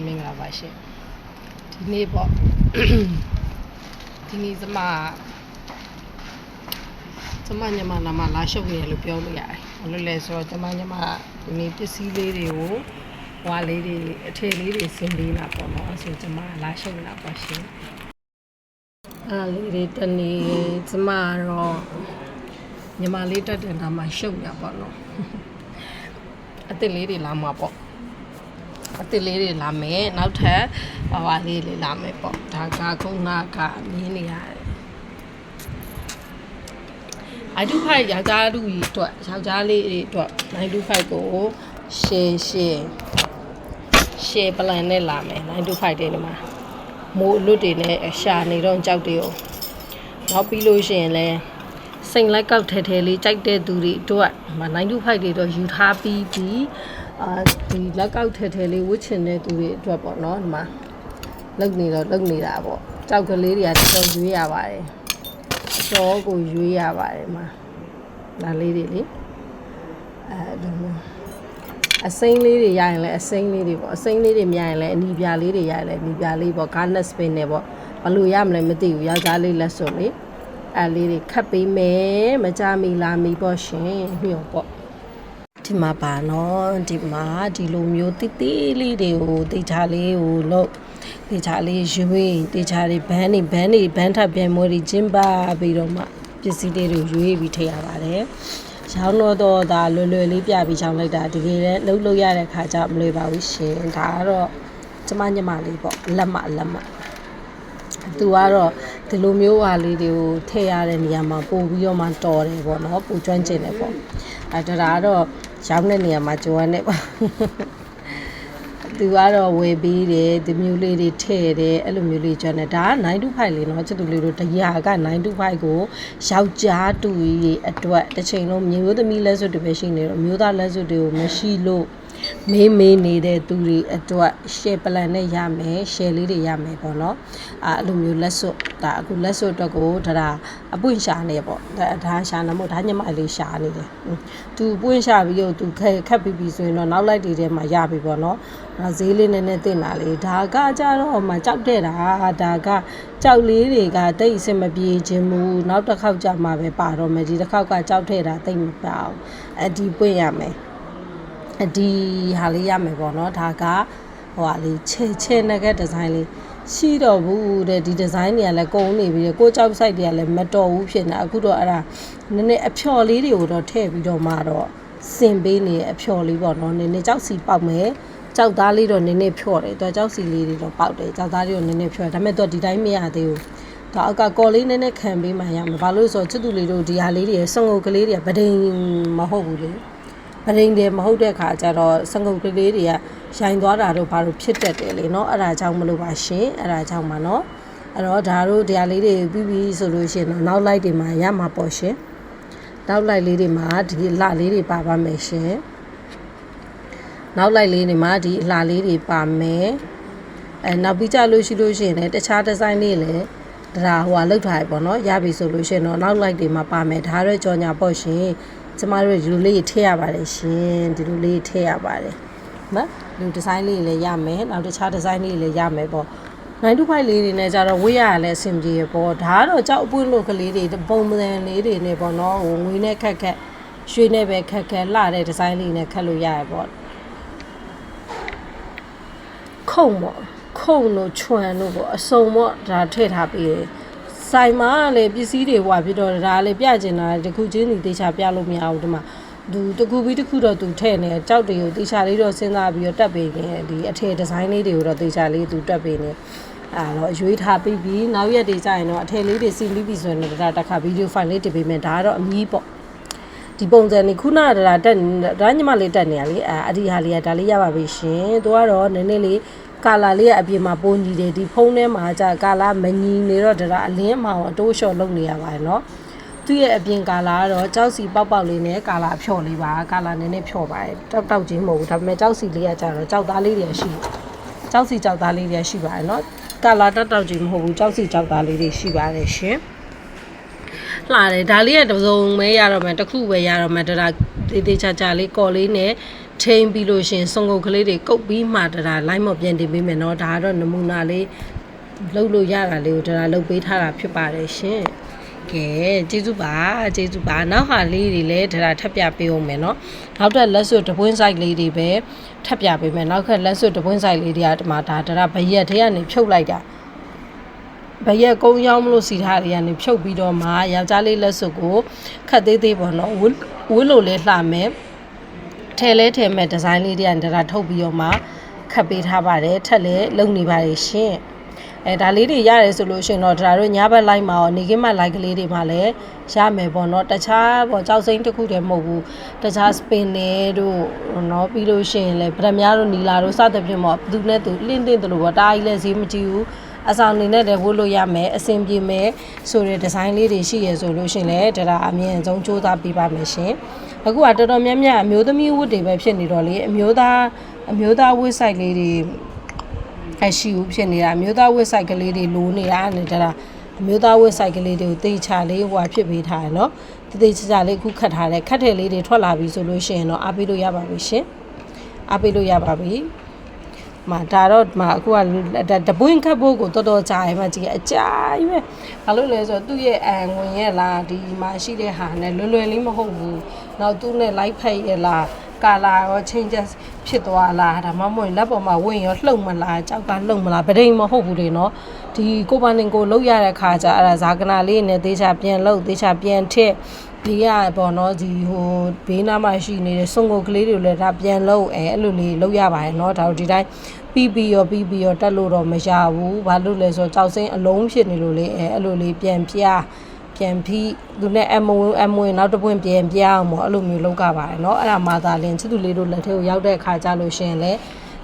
မင်္ဂလာပါရှင်ဒီနေ့ပေါ့ဒီနေ့ကျမညမနာမလာရှုပ်နေရလို့ပြောလို့ရတယ်ဘာလို့လဲဆိုတော့ကျမညမဒီနေ့ပစ္စည်းလေးတွေကိုဟွာလေးတွေအထည်လေးတွေဆင်းပေးတာပေါ့နော်ဆိုကျမလာရှုပ်နေတာပေါ့ရှင်အဲ့လေးတွေတနေ့ကျမတော့ညမလေးတက်တဲ့နာမှာရှုပ်နေတာပေါ့နော်အစ်စ်လေးတွေလာမှာပေါ့အတစ်လေးတွေလာမယ်နောက်ထပ်ဟွာလေးတွေလာမယ်ပေါ့ဒါကခုနကမြင်းနေရတယ်I do fight ယောက်ျားလူကြီးအတွက်ယောက်ျားလေးတွေအတွက်925ကို share plan နဲ့လာမယ်925တွေဒီမှာမိုးအလွတ်တွေနဲ့ရှာနေတော့ကြောက်တွေကိုနောက်ပြီးလို့ရှိရင်လဲစိန်လိုက်ကောက်ထဲထဲလေးကြိုက်တဲ့သူတွေအတွက်925တွေတော့ယူထားပြီးဒီလက်ကောက်ထဲထဲလေးဝှစ်ချင်တဲ့သူတွေအတွက်ပေါ့နော်ဒီမှာလုံနေတာပေါ့ကြောက်ကလေးတွေကတော်ရွေးရပါတယ်အစောကိုရွေးရပါတယ်မှာဒါလေးတွေလေဒီမျိုးအစိမ်းလေးတွေရရင်လည်းအစိမ်းလေးတွေပေါ့အစိမ်းလေးတွေမရရင်လည်းအနီပြာလေးတွေရရင်လည်းအနီပြာလေးပေါ့ garnet spin နဲ့ပေါ့ဘယ်လိုရမလဲမသိဘူးယောက်ျားလေးလက်စွပ်လေအဲလေးတွေခတ်ပေးမယ်မကြမီလာမီပေါ့ရှင်ညော်ပေါ့ဒီမှာပါနော်ဒီမှာဒီလိုမျိုးတိတိလေးတွေကိုတေချာလေးကိုလို့တေချာလေးရွေးတေချာလေးဘန်းထပ်ပြန်မွေးပြီးကျင်းပါပြီးတော့မှပစ္စည်းတွေရွေးပြီးထည့်ရပါတယ်ရောင်းတော့ဒါလွယ်လေးပြပြီးချောင်းလိုက်တာတကယ်လည်းလှုပ်ရတဲ့ခါကျမလွယ်ပါဘူးရှင်ဒါကတော့ကျမညမလေးပေါ့လက်မသူကတော့ဒီလိုမျိုးဟာလေးတွေကိုထည့်ရတဲ့နေရာမှာပို့ပြီးတော့မှတော်တယ်ပေါ့နော်ပို့ကျွမ်းကျင်တယ်ပေါ့ဒါကတော့ရောင်းတဲ့နေရာမှာကြိုးရနဲ့ပါသူကတော့ဝယ်ပြီးတယ်ဒီမျိုးလေးတွေထည့်တယ်အဲ့လိုမျိုးလေးကျွမ်းတယ်ဒါက925လေးနော်ချစ်သူလေးတို့တရားက925ကိုယောက်ျားတူကြီးအတွက်တစ်ချိန်လုံးမျိုးသမီးလက်စွပ်တွေပဲရှိနေတော့မျိုးသားလက်စွပ်တွေကိုမရှိလို့မေးနေတဲ့သူတွေအတွက် share plan နဲ့ရမယ် share လေးတွေရမယ်ပေါ့နော်အဲ့လိုမျိုးလက်စွပ်ဒါအခုလက်စွပ်အတွက်ကိုဒါအပွင့်ရှာနေပေါ့ဒါရှာနေမို့ဒါညမလေးရှာနေတယ်သူပွင့်ရှာပြီးတော့သူခက်ပြီးဆိုရင်တော့နောက်လိုက်တွေထဲမှာရပြီပေါ့နော်ဒါဈေးလေးနည်းနည်းတင်တာလေးဒါကကြတော့မှကြောက်တဲ့တာဒါကကြောက်လေးတွေကတိတ်အဆင်မပြေခြင်းမူနောက်တစ်ခေါက်ကြမှာပဲပါတော့မယ်ဒီတစ်ခေါက်ကကြောက်တဲ့တာတိတ်မပါအောင်ဒီပွင့်ရမယ်ဒီဟာလေးရမယ်ပေါ့နော်ဒါကဟိုဟာလေးချဲနေတဲ့ဒီဇိုင်းလေးရှိတော့ဘူးတဲ့ဒီဒီဇိုင်းတွေကလည်းကုန်နေပြီကိုကြောက်ဆိုင်တွေကလည်းမတော်ဘူးဖြစ်နေအခုတော့အဲ့ဒါနည်းနည်းအဖျော်လေးတွေကိုတော့ထည့်ပြီးတော့မှတော့စင်ပေးနေအဖျော်လေးပေါ့နော်နည်းနည်းကြောက်စီပေါက်မယ်ကြောက်သားလေးတော့နည်းနည်းဖြော့တယ်သူကြောက်စီလေးတွေတော့ပေါက်တယ်ကြောက်သားလေးတော့နည်းနည်းဖြော့ဒါပေမဲ့သူဒီတိုင်းမရသေးဘူးဒါအကကော်လေးနည်းနည်းခံပေးမှရမှာဘာလို့ဆိုတော့ချစ်သူလေးတို့ဒီဟာလေးတွေစငုတ်ကလေးတွေကဗဒိန်မဟုတ်ဘူးလေပရင်းတယ်မဟုတ်တဲ့ခါကျတော့စငုတ်ကလေးတွေကရိုင်သွားတာတော့ဘာလို့ဖြစ်တတ်တယ်လေနော်အဲ့ဒါကြောင့်မလို့ပါရှင်အဲ့ဒါကြောင့်ပါနော်အဲ့တော့ဒါတို့တရားလေးတွေပြီးဆိုလို့ရှိရင်တော့နောက်လိုက်တွေမှာရမှာပေါ့ရှင်နောက်လိုက်လေးတွေမှာဒီလှလေးတွေပါပါမယ်ရှင်နောက်လိုက်လေးတွေမှာဒီအလှလေးတွေပါမယ်နောက်ပြီးကြလို့ရှိရင်လည်းတခြားဒီဇိုင်းလေးလည်းဒါဟိုဟာလောက်ထားရပေါ့နော်ရပြီဆိုလို့ရှိရင်တော့နောက်လိုက်တွေမှာပါမယ်ဒါတော့ကြော်ညာပေါ့ရှင်ကျမတို့ဒီလိုလေးထည့်ရပါတယ်ရှင်ဒီလိုလေးထည့်ရပါတယ်နော်ဒီဒီဇိုင်းလေးလည်းရမယ်နောက်တခြားဒီဇိုင်းလေးလည်းရမယ်ပေါ့925လေးတွေနဲ့ကြတော့ဝေးရရလဲအဆင်ပြေပေါ့ဒါကတော့ကြောက်အပွင့်လို့ကလေးတွေပုံစံလေးတွေနဲ့ပေါ့နော်ဟိုငွေနဲ့ခက်ရွှေနဲ့ပဲခက်လှတဲ့ဒီဇိုင်းလေးနဲ့ခက်လို့ရရပေါ့ခုံတို့ချွန်တို့ပေါ့အစုံပေါ့ဒါထည့်ထားပြီးဆိုင်မှာလည်းပစ္စည်းတွေဟွာဖြစ်တော့ဒါလည်းပြကျင်တာတခုချင်းစီတေချာပြလို့မရဘူးဒီမှာသူတခုပြီးတခုတော့သူထည့်နေကြောက်တွေကိုတေချာလေးတော့စဉ်းစားပြီးတော့တက်ပေးနေဒီအထည်ဒီဇိုင်းလေးတွေကိုတော့တေချာလေးသူတက်ပေးနေတော့ရွေးထားပြီးနောက်ရက်တွေကျရင်တော့အထည်လေးတွေစီပြီးပြီဆိုရင်တော့ဒါတစ်ခါဗီဒီယိုဖိုင်လေးတင်ပေးမယ်ဒါကတော့အမီးပေါ့ဒီပုံစံนี่ခုနကဒါညမလေးတက်နေရလေအဒီဟာလေးကဒါလေးရပါပြီရှင်သူကတော့နည်းနည်းလေးကာလာလေးကအပြင်မှာပုံညီတယ်ဒီဖုန်းထဲမှာကြာကာလာမညီနေတော့ဒါအလင်းအမောင်အတိုးလျှော့လုပ်နေရပါတယ်เนาะသူ့ရဲ့အပြင်ကာလာကတော့ကြောက်စီပေါက်လေးနဲ့ကာလာဖြော့လေးပါကာလာနည်းနည်းဖြော့ပါတယ်တောက်ချင်းမဟုတ်ဘူးဒါပေမဲ့ကြောက်စီလေးကကြာတော့ကြောက်သားလေးတွေရှိကြောက်စီကြောက်သားလေးတွေရှိပါတယ်เนาะကာလာတောက်ချင်းမဟုတ်ဘူးကြောက်စီကြောက်သားလေးတွေရှိပါတယ်ရှင်လှတယ်ဒါလေးကတစ်စုံပဲရတော့မယ်တစ်ခုပဲရတော့မယ်ဒါတေးချာလေးကော်လေးနဲ့ ထိန်ပြီးလို့ရှင်စုံကုတ်ကလေးတွေကုတ်ပြီးမှတရာလိုင်းမော်ပြန်တင်ပေးမယ်နော်ဒါကတော့နမူနာလေးလှုပ်လို့ရတာလေးကိုတရာလှုပ်ပေးထားတာဖြစ်ပါတယ်ရှင်ကဲကျေးဇူးပါနောက်ဟာလေးတွေလည်းတရာထပ်ပြပေးအောင်မယ်နော်နောက်တော့လက်စွပ်တပွင့်ဆိုင်လေးတွေပဲထပ်ပြပေးမယ်နောက်ခက်လက်စွပ်တပွင့်ဆိုင်လေးတွေကဒီမှာဒါတရာဘရက်ထဲကနေဖြုတ်လိုက်တာဘရက်ကုန်းရောက်မလို့စီထားတွေကနေဖြုတ်ပြီးတော့မှယောက်ျားလေးလက်စွပ်ကိုခတ်သေးသေးပေါ့နော်ဝင်းလို့လဲလှမယ်ထဲမဲ့ဒီဇိုင်းလေးတွေကဒါထုတ်ပြီးတော့မှခတ်ပေးထားပါတယ်ထက်လဲလုံနေပါတယ်ရှင်ဒါလေးတွေရတယ်ဆိုလို့ရှင်တော့ဒါတို့ညဘက်လိုက်မှာရောနေခင်းမှလိုက်ကလေးတွေမှာလည်းရမယ်ပေါ့နော်တခြားပေါ့ကြောက်စိမ့်တစ်ခုတည်းမဟုတ်ဘူးတခြားစပင်နေတို့နော်ပြီးလို့ရှင်လဲဗရမ ्या တို့နီလာတို့စသဖြင့်ပေါ့သူနဲ့သူလင့်တယ်လို့ပေါ့တားကြီးလည်းဈေးမကြည့်ဘူးအဆောင်နေနဲ့တည်းဝတ်လို့ရမယ်အဆင်ပြေမယ်ဆိုတဲ့ဒီဇိုင်းလေးတွေရှိရဆိုလို့ရှင်လဲဒါအမြင်ဆုံးစူးစမ်းပေးပါမယ်ရှင်အခုကတော်တော်များများအမျိုးသမီးဝတ်တွေပဲဖြစ်နေတော့လေအမျိုးသားဝတ်ဆိုင်လေးတွေရှိဦးဖြစ်နေတာအမျိုးသားဝတ်ဆိုင်ကလေးတွေလိုနေတာနဲ့ဒါအမျိုးသားဝတ်ဆိုင်ကလေးတွေကိုတေချာလေးဟိုဖြစ်ပေးထားရနော်တေချာလေးခုခတ်ထားတယ်ခတ်တယ်လေးတွေထွက်လာပြီဆိုလို့ရှိရင်တော့အားပေးလို့ရပါပြီရှင်အားပေးလို့ရပါပြီမှာဒါတော့မှာအခုကတပွင့်ခတ်ဖို့ကိုတော်ကြာရင်မှကြည့်အကြာကြီးပဲဘာလို့လဲဆိုတော့သူ့ရဲ့ငွေရဲ့လားဒီမှာရှိတဲ့ဟာနဲ့လွယ်လေးမဟုတ်ဘူးနောက်သူ့နဲ့လိုက်ဖက်ရဲ့လားကာလာရော changes ဖြစ်သွားလားဒါမှမဟုတ်လက်ပေါ်မှာဝင်ရောလှုပ်မလားကြောက်ကလှုပ်မလားဗဒိန်မဟုတ်ဘူးတွေနော်ဒီကိုပါနေကိုလှုပ်ရတဲ့ခါကျအဲ့ဒါဇာကနာလေးနဲ့တေချာပြန်လှုပ်တေချာပြန်ထက်ဘေးရပေါ့နော်ဒီဟိုဘေးနားမှာရှိနေတဲ့စုံကုတ်ကလေးတွေလည်းဒါပြန်လှုပ်အဲ့လိုလေးလှုပ်ရပါတယ်နော်ဒါတို့ဒီတိုင်းပြီးရောတက်လို့တော့မရဘူးဘာလို့လဲဆိုတော့ကြောက်စိမ့်အလုံးဖြစ်နေလို့လေအဲ့လိုလေးပြန်ပြီးသူနဲ့အမဝင်နောက်တစ်ပွင့်ပြန်ပြအောင်ပေါ့အဲ့လိုမျိုးလုပ်ကြပါတယ်เนาะအဲ့ဒါမှသာလင်းချစ်သူလေးတို့လက်ထဲကိုရောက်တဲ့အခါကျလို့ရှင်လဲ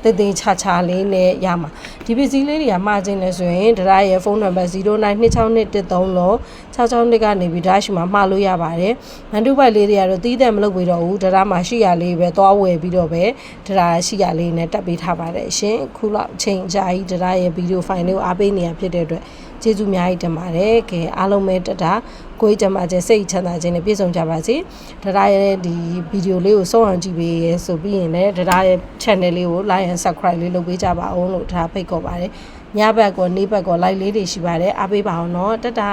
တေးချာလေးနဲ့ရမှာဒီပစ္စည်းလေးတွေကမှားခြင်းလဲဆိုရင်ဒရာရဲ့ဖုန်းနံပါတ်0926213662ကနေပြီးဒါရှိမှာမှားလို့ရပါတယ်မန်တူပိုက်လေးတွေကတော့တီးတဲ့မလုပ်ပြီးတော့ဘူးဒရာမှာရှိရလေးပဲသွားဝယ်ပြီးတော့ပဲဒရာရှိရလေးနဲ့တက်ပေးထားပါတယ်ရှင်ခုလောက်ချိန်ကြာကြီးဒရာရဲ့ဗီဒီယိုဖိုင်လေးကိုအားပေးနေရဖြစ်တဲ့အတွက်ကျေးဇူးအများကြီးတင်ပါတယ်ကဲအားလုံးပဲတတာကိုကြီးကြမှာခြင်းစိတ်ချမ်းသာခြင်းနဲ့ပြည့်စုံကြပါစေဒရာရဲ့ဒီဗီဒီယိုလေးကိုဆုံးအောင်ကြည့်ပေးရဲဆိုပြီးရင်လည်းဒရာရဲ့ channel လေးကို like and subscribe လေးလုပ်ပေးကြပါအောင်လို့ဒါဖိတ်ခေါ်ပါတယ်ညဘက်ကောနေ့ဘက်ကော like လေးတွေရှိပါတယ်အားပေးပါအောင်เนาะတတာ